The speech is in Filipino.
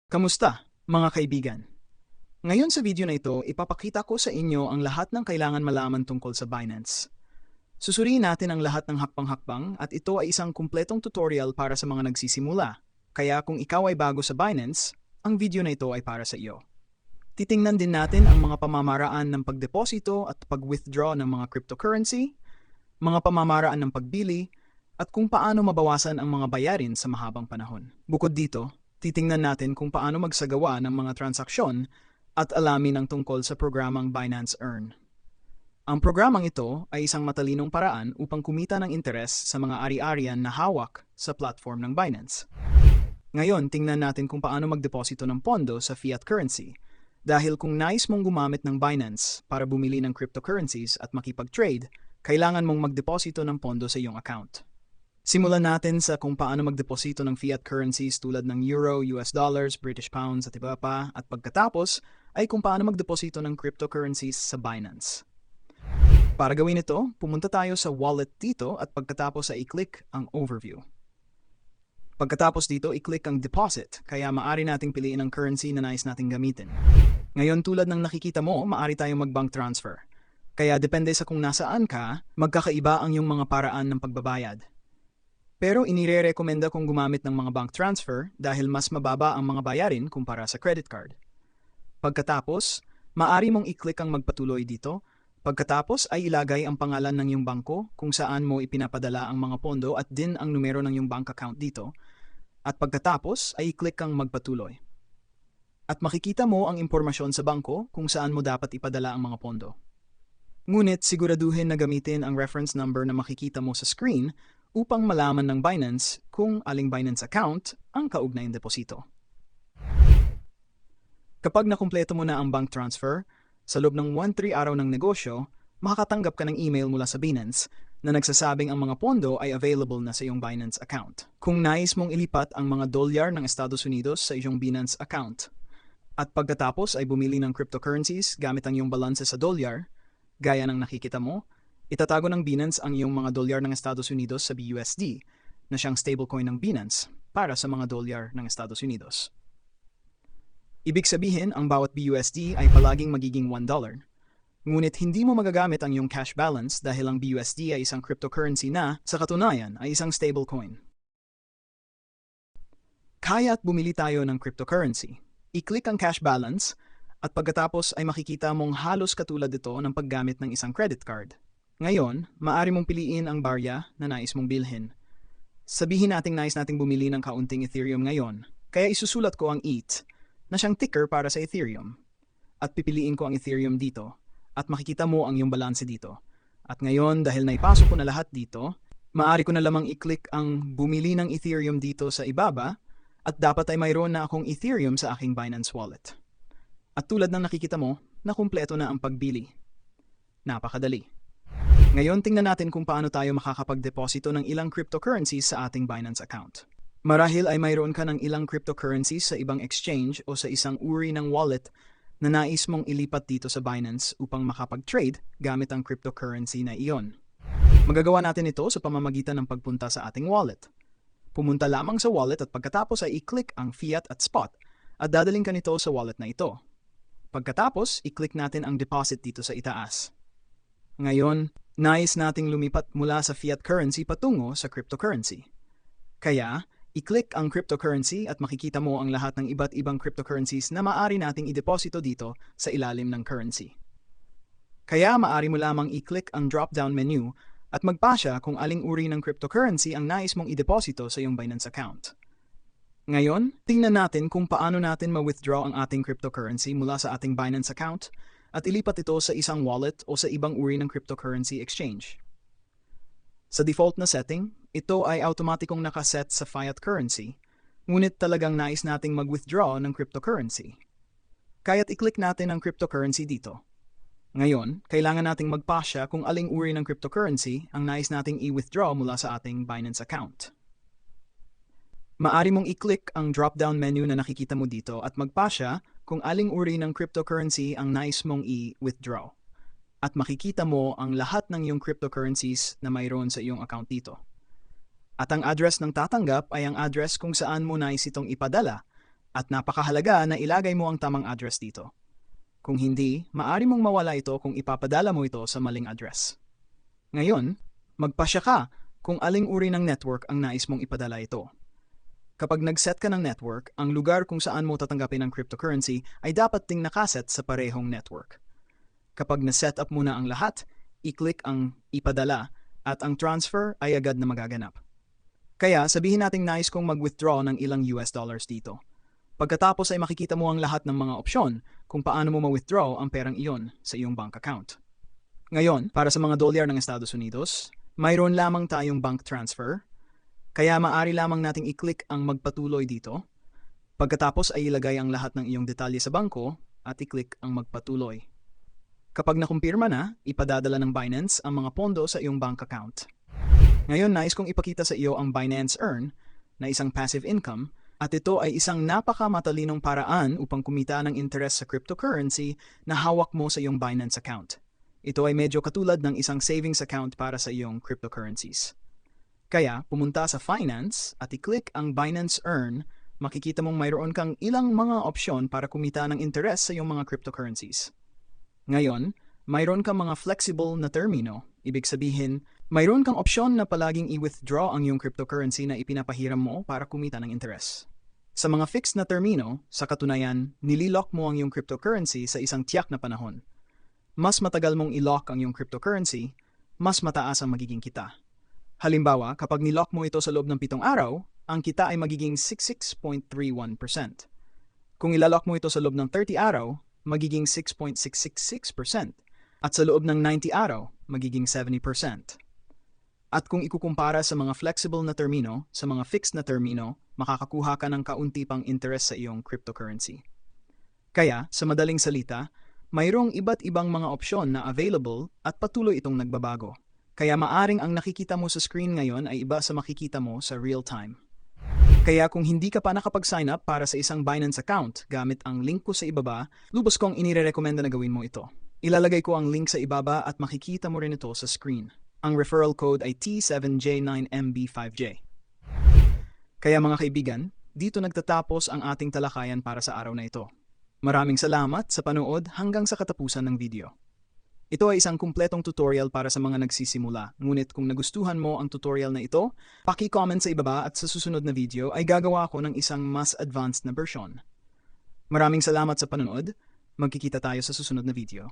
Kamusta, mga kaibigan? Ngayon sa video na ito, ipapakita ko sa inyo ang lahat ng kailangan malaman tungkol sa Binance. Susuriin natin ang lahat ng hakbang-hakbang at ito ay isang kumpletong tutorial para sa mga nagsisimula. Kaya kung ikaw ay bago sa Binance, ang video na ito ay para sa iyo. Titingnan din natin ang mga pamamaraan ng pagdeposito at pag-withdraw ng mga cryptocurrency, mga pamamaraan ng pagbili, at kung paano mabawasan ang mga bayarin sa mahabang panahon. Bukod dito, titingnan natin kung paano magsagawa ng mga transaksyon at alamin ang tungkol sa programang Binance Earn. Ang programang ito ay isang matalinong paraan upang kumita ng interes sa mga ari-arian na hawak sa platform ng Binance. Ngayon, tingnan natin kung paano magdeposito ng pondo sa fiat currency. Dahil kung nais mong gumamit ng Binance para bumili ng cryptocurrencies at makipag-trade, kailangan mong magdeposito ng pondo sa iyong account. Simulan natin sa kung paano magdeposito ng fiat currencies tulad ng Euro, US dollars, British pounds at iba pa, at pagkatapos ay kung paano magdeposito ng cryptocurrencies sa Binance. Para gawin ito, pumunta tayo sa wallet dito at pagkatapos ay i-click ang overview. Pagkatapos dito, i-click ang deposit, kaya maaari nating piliin ang currency na nais nating gamitin. Ngayon tulad ng nakikita mo, maaari tayong mag-bank transfer. Kaya depende sa kung nasaan ka, magkakaiba ang iyong mga paraan ng pagbabayad. Pero inire-rekomenda kong gumamit ng mga bank transfer dahil mas mababa ang mga bayarin kumpara sa credit card. Pagkatapos, maaari mong i-click ang magpatuloy dito. Pagkatapos ay ilagay ang pangalan ng iyong bangko kung saan mo ipinapadala ang mga pondo at din ang numero ng iyong bank account dito. At pagkatapos ay i-click ang magpatuloy. At makikita mo ang impormasyon sa bangko kung saan mo dapat ipadala ang mga pondo. Ngunit siguraduhin na gamitin ang reference number na makikita mo sa screen upang malaman ng Binance kung aling Binance account ang kaugnayang deposito. Kapag nakumpleto mo na ang bank transfer, sa loob ng 1-3 araw ng negosyo, makakatanggap ka ng email mula sa Binance na nagsasabing ang mga pondo ay available na sa iyong Binance account. Kung nais mong ilipat ang mga dolyar ng Estados Unidos sa iyong Binance account, at pagkatapos ay bumili ng cryptocurrencies gamit ang iyong balanse sa dolyar, gaya ng nakikita mo, itatago ng Binance ang iyong mga dolyar ng Estados Unidos sa BUSD na siyang stablecoin ng Binance para sa mga dolyar ng Estados Unidos. Ibig sabihin, ang bawat BUSD ay palaging magiging $1. Ngunit hindi mo magagamit ang iyong cash balance dahil ang BUSD ay isang cryptocurrency na, sa katunayan, ay isang stablecoin. Kaya at bumili tayo ng cryptocurrency. I-click ang cash balance at pagkatapos ay makikita mong halos katulad ito ng paggamit ng isang credit card. Ngayon, maaari mong piliin ang barya na nais mong bilhin. Sabihin nating nais nating bumili ng kaunting Ethereum ngayon, kaya isusulat ko ang ETH na siyang ticker para sa Ethereum. At pipiliin ko ang Ethereum dito, at makikita mo ang iyong balanse dito. At ngayon, dahil naipasok ko na lahat dito, maaari ko na lamang i-click ang bumili ng Ethereum dito sa ibaba, at dapat ay mayroon na akong Ethereum sa aking Binance wallet. At tulad ng nakikita mo, nakumpleto na ang pagbili. Napakadali. Ngayon, tingnan natin kung paano tayo makakapag-deposito ng ilang cryptocurrencies sa ating Binance account. Marahil ay mayroon ka ng ilang cryptocurrencies sa ibang exchange o sa isang uri ng wallet na nais mong ilipat dito sa Binance upang makapag-trade gamit ang cryptocurrency na iyon. Magagawa natin ito sa pamamagitan ng pagpunta sa ating wallet. Pumunta lamang sa wallet at pagkatapos ay i-click ang fiat at spot at dadaling ka nito sa wallet na ito. Pagkatapos, i-click natin ang deposit dito sa itaas. Ngayon, nais nating lumipat mula sa fiat currency patungo sa cryptocurrency. Kaya, i-click ang cryptocurrency at makikita mo ang lahat ng iba't ibang cryptocurrencies na maaari nating ideposito dito sa ilalim ng currency. Kaya maaari mo lamang i-click ang drop-down menu at magpasya kung aling uri ng cryptocurrency ang nais mong ideposito sa iyong Binance account. Ngayon, tingnan natin kung paano natin ma-withdraw ang ating cryptocurrency mula sa ating Binance account at ilipat ito sa isang wallet o sa ibang uri ng cryptocurrency exchange. Sa default na setting, ito ay automatikong nakaset sa fiat currency, ngunit talagang nais nating mag-withdraw ng cryptocurrency. Kaya't i-click natin ang cryptocurrency dito. Ngayon, kailangan nating magpasya kung aling uri ng cryptocurrency ang nais nating i-withdraw mula sa ating Binance account. Maaari mong i-click ang drop-down menu na nakikita mo dito at magpasya kung aling uri ng cryptocurrency ang nais mong i-withdraw. At makikita mo ang lahat ng iyong cryptocurrencies na mayroon sa iyong account dito. At ang address ng tatanggap ay ang address kung saan mo nais itong ipadala At napakahalaga na ilagay mo ang tamang address dito. Kung hindi, maari mong mawala ito kung ipapadala mo ito sa maling address. Ngayon, magpasya ka kung aling uri ng network ang nais mong ipadala ito. Kapag nag-set ka ng network, ang lugar kung saan mo tatanggapin ang cryptocurrency ay dapat ding nakaset sa parehong network. Kapag na-set up mo na ang lahat, i-click ang ipadala at ang transfer ay agad na magaganap. Kaya sabihin nating nais kong mag-withdraw ng ilang US dollars dito. Pagkatapos ay makikita mo ang lahat ng mga opsyon kung paano mo ma-withdraw ang perang iyon sa iyong bank account. Ngayon, para sa mga dolyar ng Estados Unidos, mayroon lamang tayong bank transfer, kaya maaari lamang nating i-click ang magpatuloy dito. Pagkatapos ay ilagay ang lahat ng iyong detalye sa bangko at i-click ang magpatuloy. Kapag nakumpirma na, ipadadala ng Binance ang mga pondo sa iyong bank account. Ngayon, nais kong ipakita sa iyo ang Binance Earn na isang passive income at ito ay isang napakamatalinong paraan upang kumita ng interest sa cryptocurrency na hawak mo sa iyong Binance account. Ito ay medyo katulad ng isang savings account para sa iyong cryptocurrencies. Kaya, pumunta sa Finance at i-click ang Binance Earn, makikita mong mayroon kang ilang mga opsyon para kumita ng interest sa iyong mga cryptocurrencies. Ngayon, mayroon kang mga flexible na termino. Ibig sabihin, mayroon kang opsyon na palaging i-withdraw ang iyong cryptocurrency na ipinapahiram mo para kumita ng interest. Sa mga fixed na termino, sa katunayan, nililock mo ang iyong cryptocurrency sa isang tiyak na panahon. Mas matagal mong i-lock ang iyong cryptocurrency, mas mataas ang magiging kita. Halimbawa, kapag nilock mo ito sa loob ng 7 araw, ang kita ay magiging 66.31%. Kung ilalock mo ito sa loob ng 30 araw, magiging 6.666%. At sa loob ng 90 araw, magiging 70%. At kung ikukumpara sa mga flexible na termino, sa mga fixed na termino, makakakuha ka ng kaunti pang interest sa iyong cryptocurrency. Kaya, sa madaling salita, mayroong iba't ibang mga opsyon na available at patuloy itong nagbabago. Kaya maaring ang nakikita mo sa screen ngayon ay iba sa makikita mo sa real time. Kaya kung hindi ka pa nakapag-sign up para sa isang Binance account gamit ang link ko sa ibaba, lubos kong inirekomenda na gawin mo ito. Ilalagay ko ang link sa ibaba at makikita mo rin ito sa screen. Ang referral code ay T7J9MB5J. Kaya mga kaibigan, dito nagtatapos ang ating talakayan para sa araw na ito. Maraming salamat sa panood hanggang sa katapusan ng video. Ito ay isang kumpletong tutorial para sa mga nagsisimula. Ngunit kung nagustuhan mo ang tutorial na ito, paki-comment sa ibaba at sa susunod na video ay gagawa ko ng isang mas advanced na version. Maraming salamat sa panonood. Magkikita tayo sa susunod na video.